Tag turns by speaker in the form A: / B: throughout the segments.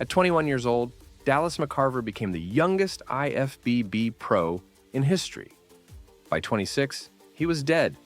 A: At 21 years old, Dallas McCarver became the youngest IFBB pro in history. By 26, he was dead,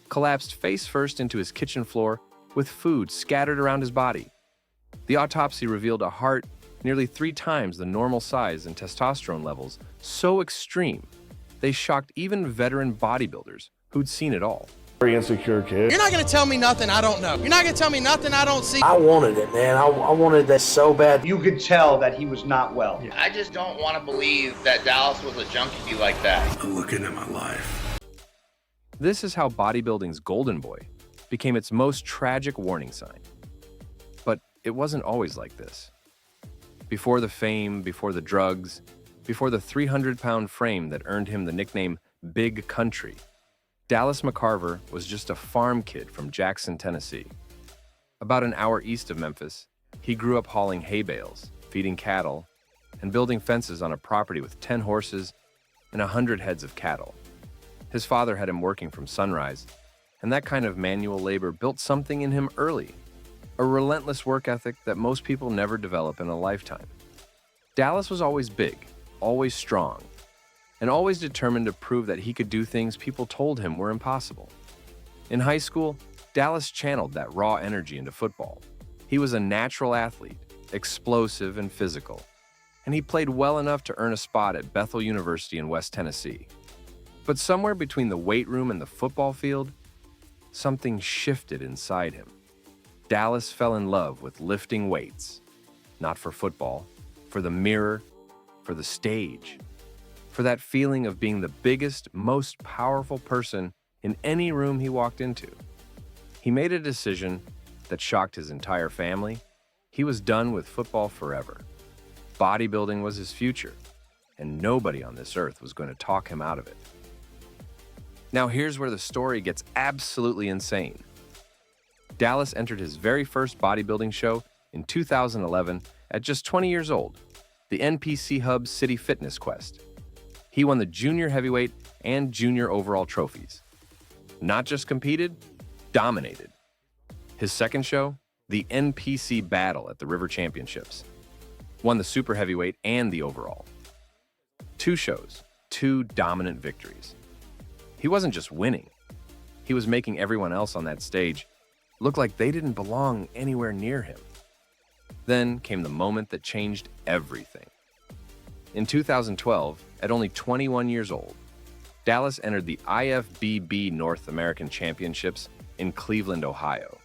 A: collapsed face first into his kitchen floor with food scattered around his body. The autopsy revealed a heart nearly 3 times the normal size and testosterone levels so extreme they shocked even veteran bodybuilders who'd seen it all.
B: Very insecure kid.
C: You're not going to tell me nothing I don't know. You're not going to tell me nothing I don't see.
D: I wanted it, man. I wanted that so bad.
E: You could tell that he was not well.
F: I just don't want to believe that Dallas was a junkie like that.
G: I'm looking at my life.
A: This is how bodybuilding's golden boy became its most tragic warning sign. But it wasn't always like this. Before the fame, before the drugs, before the 300-pound frame that earned him the nickname Big Country, Dallas McCarver was just a farm kid from Jackson, Tennessee. About an hour east of Memphis, he grew up hauling hay bales, feeding cattle, and building fences on a property with 10 horses and 100 heads of cattle. His father had him working from sunrise, and that kind of manual labor built something in him early, a relentless work ethic that most people never develop in a lifetime. Dallas was always big, always strong, and always determined to prove that he could do things people told him were impossible. In high school, Dallas channeled that raw energy into football. He was a natural athlete, explosive and physical, and he played well enough to earn a spot at Bethel University in West Tennessee. But somewhere between the weight room and the football field, something shifted inside him. Dallas fell in love with lifting weights, not for football, for the mirror, for the stage, for that feeling of being the biggest, most powerful person in any room he walked into. He made a decision that shocked his entire family. He was done with football forever. Bodybuilding was his future, and nobody on this earth was going to talk him out of it. Now here's where the story gets absolutely insane. Dallas entered his very first bodybuilding show in 2011 at just 20 years old, the NPC Hub City Fitness Quest. He won the junior heavyweight and junior overall trophies. Not just competed, dominated. His second show, the NPC Battle at the River Championships, won the super heavyweight and the overall. 2 shows, 2 dominant victories. He wasn't just winning. He was making everyone else on that stage look like they didn't belong anywhere near him. Then came the moment that changed everything. In 2012, at only 21 years old, Dallas entered the IFBB North American Championships in Cleveland, Ohio.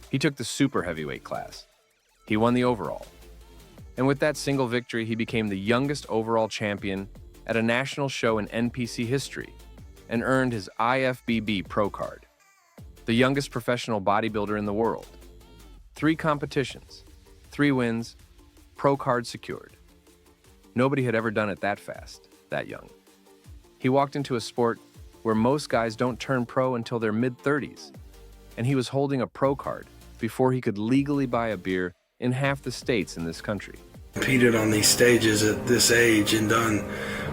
A: He took the super heavyweight class. He won the overall. And with that single victory, he became the youngest overall champion at a national show in NPC history and earned his IFBB pro card. The youngest professional bodybuilder in the world. 3 competitions, 3 wins, pro card secured. Nobody had ever done it that fast, that young. He walked into a sport where most guys don't turn pro until their mid-30s, and he was holding a pro card before he could legally buy a beer in half the states in this country.
G: Competed on these stages at this age and done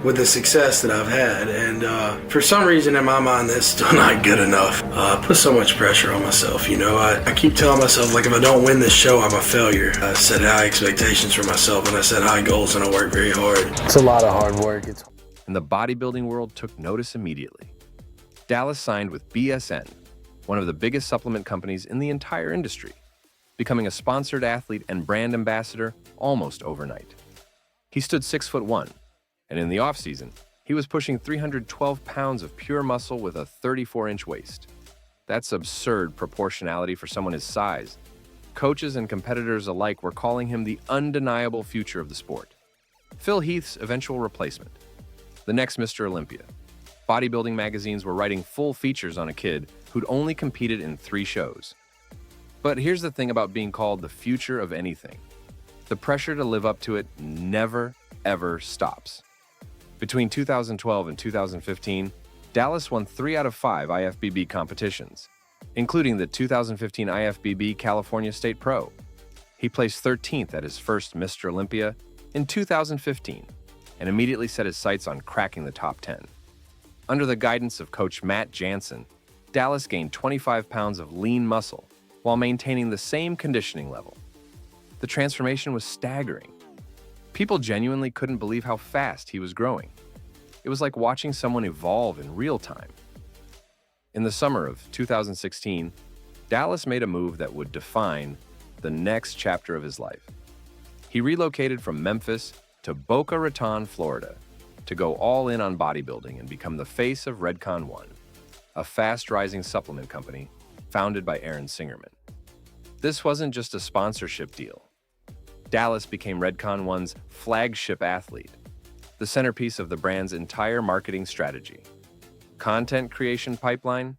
G: with the success that I've had, and for some reason in my mind that's still not good enough. I put so much pressure on myself, you know. I keep telling myself, like, if I don't win this show, I'm a failure. I set high expectations for myself, and I set high goals, and I work very hard.
D: It's a lot of hard work.
A: And the bodybuilding world took notice immediately. Dallas signed with BSN, one of the biggest supplement companies in the entire industry, becoming a sponsored athlete and brand ambassador almost overnight. He stood 6'1", and in the off-season, he was pushing 312 pounds of pure muscle with a 34-inch waist. That's absurd proportionality for someone his size. Coaches and competitors alike were calling him the undeniable future of the sport. Phil Heath's eventual replacement, the next Mr. Olympia. Bodybuilding magazines were writing full features on a kid who'd only competed in 3 shows. But here's the thing about being called the future of anything. The pressure to live up to it never, ever stops. Between 2012 and 2015, Dallas won 3 out of 5 IFBB competitions, including the 2015 IFBB California State Pro. He placed 13th at his first Mr. Olympia in 2015 and immediately set his sights on cracking the top 10. Under the guidance of coach Matt Jansen, Dallas gained 25 pounds of lean muscle while maintaining the same conditioning level. The transformation was staggering. People genuinely couldn't believe how fast he was growing. It was like watching someone evolve in real time. In the summer of 2016, Dallas made a move that would define the next chapter of his life. He relocated from Memphis to Boca Raton, Florida, to go all in on bodybuilding and become the face of Redcon One, a fast-rising supplement company founded by Aaron Singerman. This wasn't just a sponsorship deal. Dallas became Redcon One's flagship athlete, the centerpiece of the brand's entire marketing strategy. Content creation pipeline,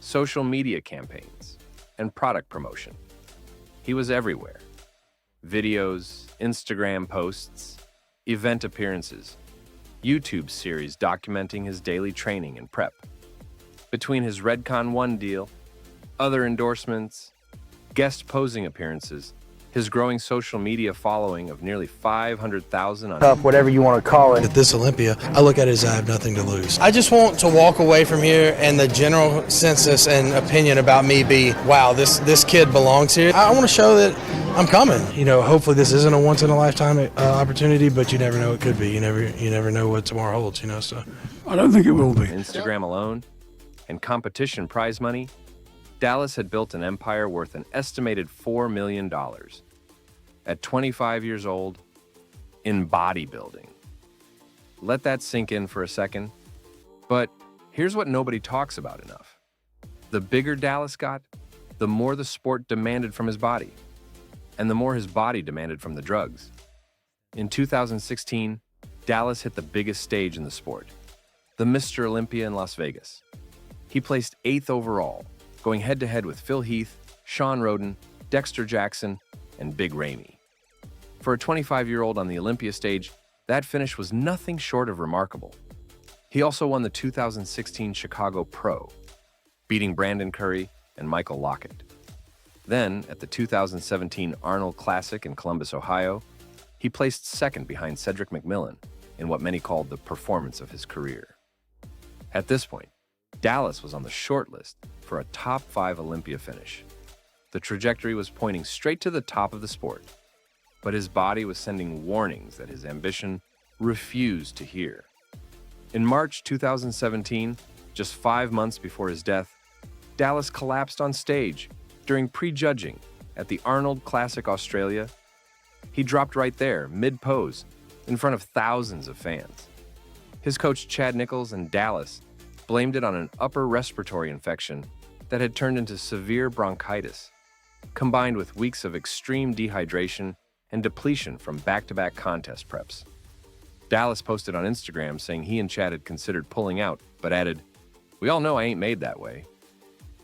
A: social media campaigns, and product promotion. He was everywhere. Videos, Instagram posts, event appearances, YouTube series documenting his daily training and prep. Between his Redcon One deal, other endorsements, guest posing appearances, his growing social media following of nearly 500,000 on
D: Up, whatever you want to call it.
G: At this Olympia, I look at it as I have nothing to lose.
C: I just want to walk away from here and the general census and opinion about me be, wow, this kid belongs here. I want to show that I'm coming.
G: You know, hopefully this isn't a once in a lifetime opportunity, but you never know, it could be. You never know what tomorrow holds, you know, so I don't think it will be.
A: Instagram alone and competition prize money, Dallas had built an empire worth an estimated $4 million. At 25 years old, in bodybuilding. Let that sink in for a second. But here's what nobody talks about enough. The bigger Dallas got, the more the sport demanded from his body, and the more his body demanded from the drugs. In 2016, Dallas hit the biggest stage in the sport, the Mr. Olympia in Las Vegas. He placed 8th overall, going head-to-head with Phil Heath, Sean Roden, Dexter Jackson, and Big Ramey. For a 25-year-old on the Olympia stage, that finish was nothing short of remarkable. He also won the 2016 Chicago Pro, beating Brandon Curry and Michael Lockett. Then, at the 2017 Arnold Classic in Columbus, Ohio, he placed second behind Cedric McMillan in what many called the performance of his career. At this point, Dallas was on the short list for a top 5 Olympia finish. The trajectory was pointing straight to the top of the sport, but his body was sending warnings that his ambition refused to hear. In March 2017, just 5 months before his death, Dallas collapsed on stage during prejudging at the Arnold Classic Australia. He dropped right there, mid-pose, in front of thousands of fans. His coach Chad Nichols and Dallas blamed it on an upper respiratory infection that had turned into severe bronchitis, combined with weeks of extreme dehydration and depletion from back-to-back contest preps. Dallas posted on Instagram saying he and Chad had considered pulling out, but added, "We all know I ain't made that way."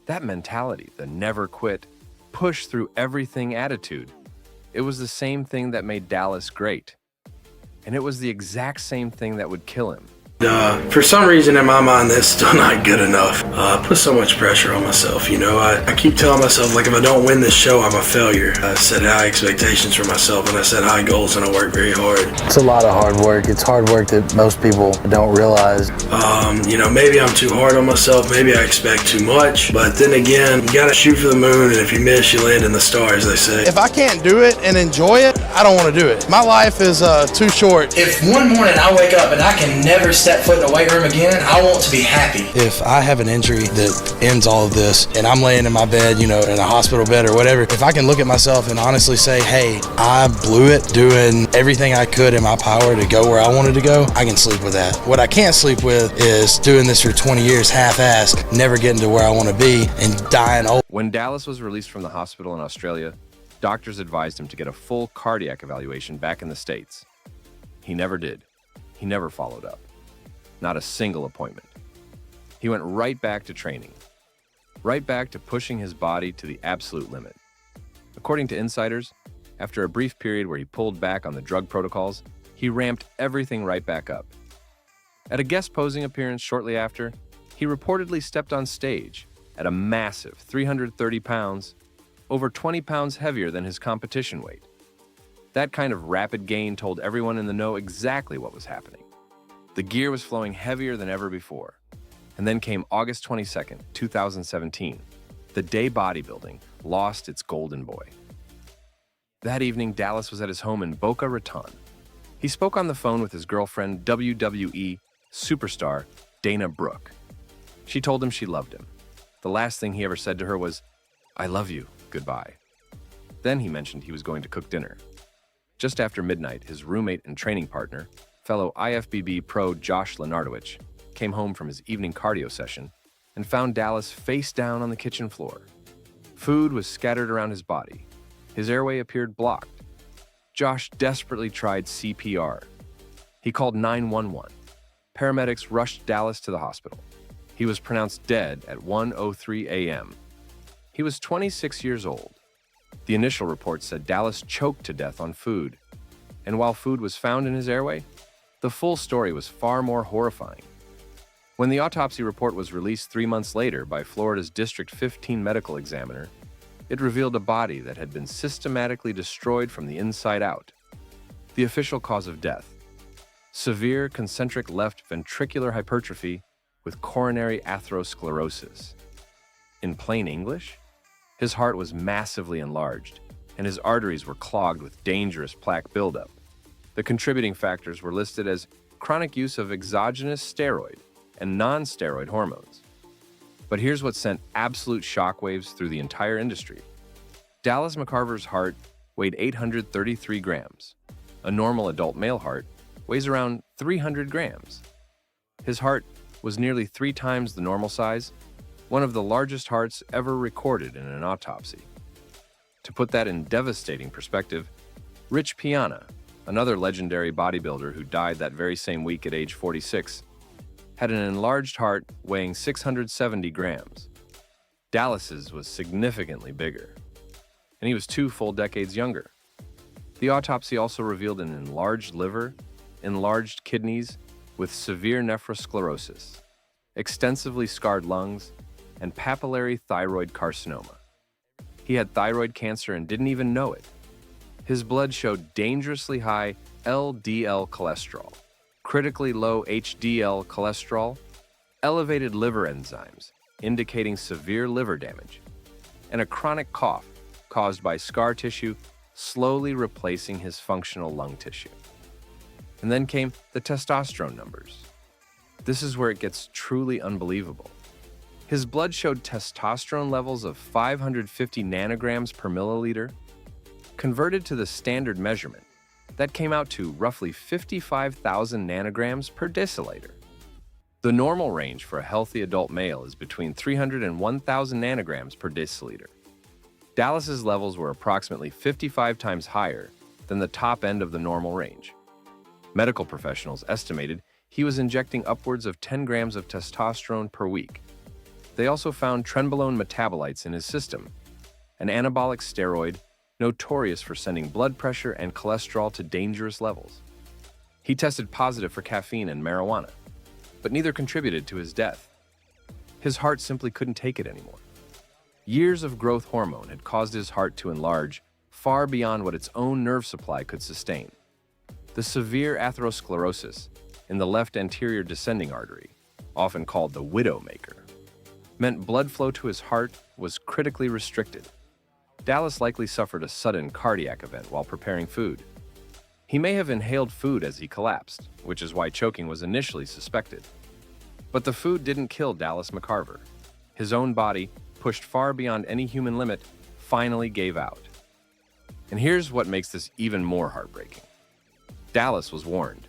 A: That mentality, the never quit, push through everything attitude, it was the same thing that made Dallas great. And it was the exact same thing that would kill him.
G: For some reason in my mind, that's still not good enough. I put so much pressure on myself, you know. I keep telling myself, like, if I don't win this show, I'm a failure. I set high expectations for myself, and I set high goals, and I work very hard.
D: It's a lot of hard work. It's hard work that most people don't realize.
G: You know, maybe I'm too hard on myself. Maybe I expect too much. But then again, you gotta shoot for the moon, and if you miss, you land in the stars, they say.
C: If I can't do it and enjoy it, I don't want to do it. My life is too short.
B: If one morning I wake up and I can never step foot in the weight room again, I want to be happy.
G: If I have an injury that ends all of this and I'm laying in my bed, you know, in a hospital bed or whatever, if I can look at myself and honestly say, hey, I blew it doing everything I could in my power to go where I wanted to go, I can sleep with that. What I can't sleep with is doing this for 20 years half-assed, never getting to where I want to be and dying old.
A: When Dallas was released from the hospital in Australia, doctors advised him to get a full cardiac evaluation back in the States. He never did. He never followed up. Not a single appointment. He went right back to training, right back to pushing his body to the absolute limit. According to insiders, after a brief period where he pulled back on the drug protocols, he ramped everything right back up. At a guest posing appearance shortly after, he reportedly stepped on stage at a massive 330 pounds, over 20 pounds heavier than his competition weight. That kind of rapid gain told everyone in the know exactly what was happening. The gear was flowing heavier than ever before. And then came August 22nd, 2017, the day bodybuilding lost its golden boy. That evening, Dallas was at his home in Boca Raton. He spoke on the phone with his girlfriend, WWE superstar Dana Brooke. She told him she loved him. The last thing he ever said to her was, "I love you, goodbye." Then he mentioned he was going to cook dinner. Just after midnight, his roommate and training partner, fellow IFBB pro Josh Lenardowicz, came home from his evening cardio session and found Dallas face down on the kitchen floor. Food was scattered around his body. His airway appeared blocked. Josh desperately tried CPR. He called 911. Paramedics rushed Dallas to the hospital. He was pronounced dead at 1:03 a.m. He was 26 years old. The initial report said Dallas choked to death on food. And while food was found in his airway, the full story was far more horrifying. When the autopsy report was released 3 months later by Florida's District 15 medical examiner, it revealed a body that had been systematically destroyed from the inside out. The official cause of death: severe concentric left ventricular hypertrophy with coronary atherosclerosis. In plain English, his heart was massively enlarged, and his arteries were clogged with dangerous plaque buildup. The contributing factors were listed as chronic use of exogenous steroid and non-steroid hormones. But here's what sent absolute shockwaves through the entire industry. Dallas McCarver's heart weighed 833 grams. A normal adult male heart weighs around 300 grams. His heart was nearly 3 times the normal size, one of the largest hearts ever recorded in an autopsy. To put that in devastating perspective, Rich Piana, another legendary bodybuilder who died that very same week at age 46, had an enlarged heart weighing 670 grams. Dallas's was significantly bigger, and he was 2 full decades younger. The autopsy also revealed an enlarged liver, enlarged kidneys with severe nephrosclerosis, extensively scarred lungs, and papillary thyroid carcinoma. He had thyroid cancer and didn't even know it. His blood showed dangerously high LDL cholesterol, critically low HDL cholesterol, elevated liver enzymes, indicating severe liver damage, and a chronic cough caused by scar tissue slowly replacing his functional lung tissue. And then came the testosterone numbers. This is where it gets truly unbelievable. His blood showed testosterone levels of 550 nanograms per milliliter. Converted to the standard measurement, that came out to roughly 55,000 nanograms per deciliter. The normal range for a healthy adult male is between 300 and 1,000 nanograms per deciliter. Dallas's levels were approximately 55 times higher than the top end of the normal range. Medical professionals estimated he was injecting upwards of 10 grams of testosterone per week. They also found trenbolone metabolites in his system, an anabolic steroid notorious for sending blood pressure and cholesterol to dangerous levels. He tested positive for caffeine and marijuana, but neither contributed to his death. His heart simply couldn't take it anymore. Years of growth hormone had caused his heart to enlarge far beyond what its own nerve supply could sustain. The severe atherosclerosis in the left anterior descending artery, often called the widowmaker, meant blood flow to his heart was critically restricted. Dallas likely suffered a sudden cardiac event while preparing food. He may have inhaled food as he collapsed, which is why choking was initially suspected. But the food didn't kill Dallas McCarver. His own body, pushed far beyond any human limit, finally gave out. And here's what makes this even more heartbreaking. Dallas was warned.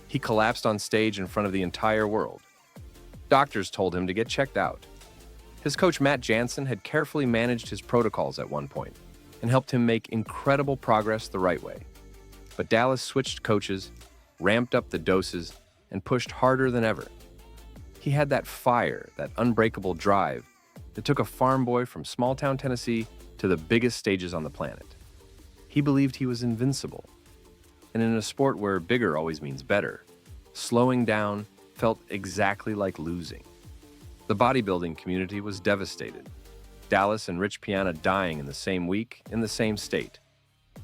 A: He collapsed on stage in front of the entire world. Doctors told him to get checked out. His coach Matt Jansen had carefully managed his protocols at one point and helped him make incredible progress the right way. But Dallas switched coaches, ramped up the doses, and pushed harder than ever. He had that fire, that unbreakable drive that took a farm boy from small-town Tennessee to the biggest stages on the planet. He believed he was invincible. And in a sport where bigger always means better, slowing down felt exactly like losing. The bodybuilding community was devastated. Dallas and Rich Piana dying in the same week in the same state,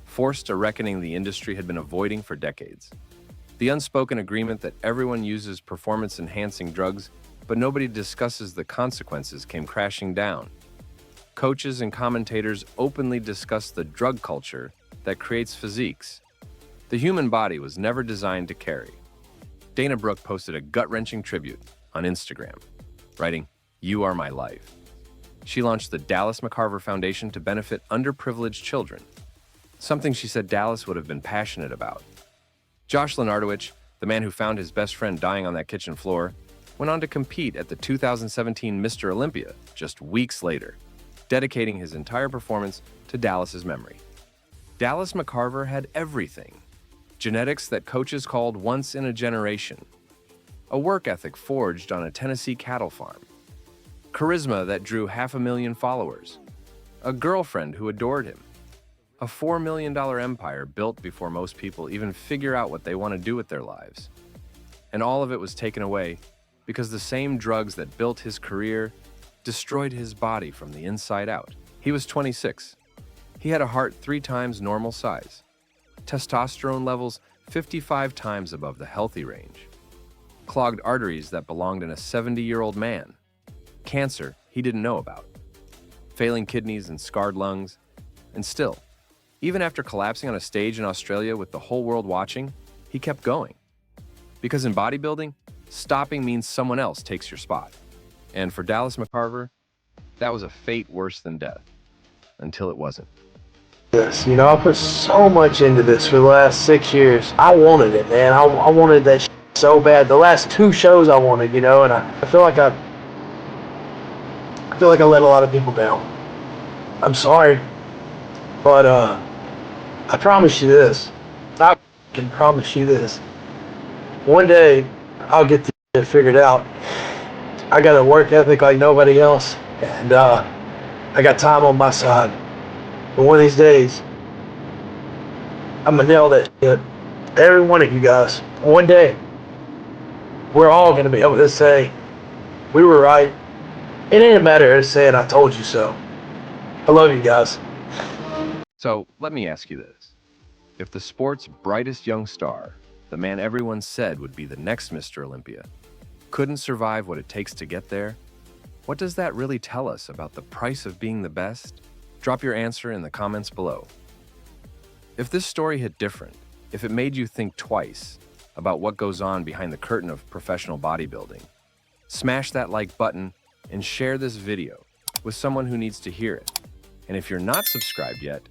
A: forced a reckoning the industry had been avoiding for decades. The unspoken agreement that everyone uses performance-enhancing drugs, but nobody discusses the consequences, came crashing down. Coaches and commentators openly discussed the drug culture that creates physiques. The human body was never designed to carry. Dana Brooke posted a gut-wrenching tribute on Instagram, writing, "You are my life." She launched the Dallas McCarver Foundation to benefit underprivileged children, something she said Dallas would have been passionate about. Josh Lenardowicz, the man who found his best friend dying on that kitchen floor, went on to compete at the 2017 Mr. Olympia just weeks later, dedicating his entire performance to Dallas's memory. Dallas McCarver had everything. Genetics that coaches called once in a generation. A work ethic forged on a Tennessee cattle farm. Charisma that drew 500,000 followers. A girlfriend who adored him. A $4 million empire built before most people even figure out what they want to do with their lives. And all of it was taken away because the same drugs that built his career destroyed his body from the inside out. He was 26. He had a heart 3 times normal size. Testosterone levels 55 times above the healthy range. Clogged arteries that belonged in a 70-year-old man. Cancer he didn't know about. Failing kidneys and scarred lungs. And still, even after collapsing on a stage in Australia with the whole world watching, he kept going. Because in bodybuilding, stopping means someone else takes your spot. And for Dallas McCarver, that was a fate worse than death. Until it wasn't.
C: This, you know, I put so much into this for the last 6 years. I wanted it, man. I wanted that so bad. The last 2 shows I wanted, you know, and I feel like I let a lot of people down. I'm sorry, but I promise you this. I can promise you this. One day, I'll get this shit figured out. I got a work ethic like nobody else, and I got time on my side. But one of these days, I'm gonna nail that shit. Every one of you guys. One day, we're all gonna be able to say, we were right. It ain't a matter of saying I told you so. I love you guys.
A: So let me ask you this. If the sport's brightest young star, the man everyone said would be the next Mr. Olympia, couldn't survive what it takes to get there, what does that really tell us about the price of being the best? Drop your answer in the comments below. If this story hit different, if it made you think twice about what goes on behind the curtain of professional bodybuilding, smash that like button and share this video with someone who needs to hear it. And if you're not subscribed yet,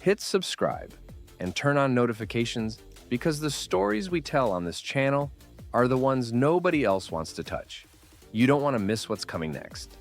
A: hit subscribe and turn on notifications because the stories we tell on this channel are the ones nobody else wants to touch. You don't want to miss what's coming next.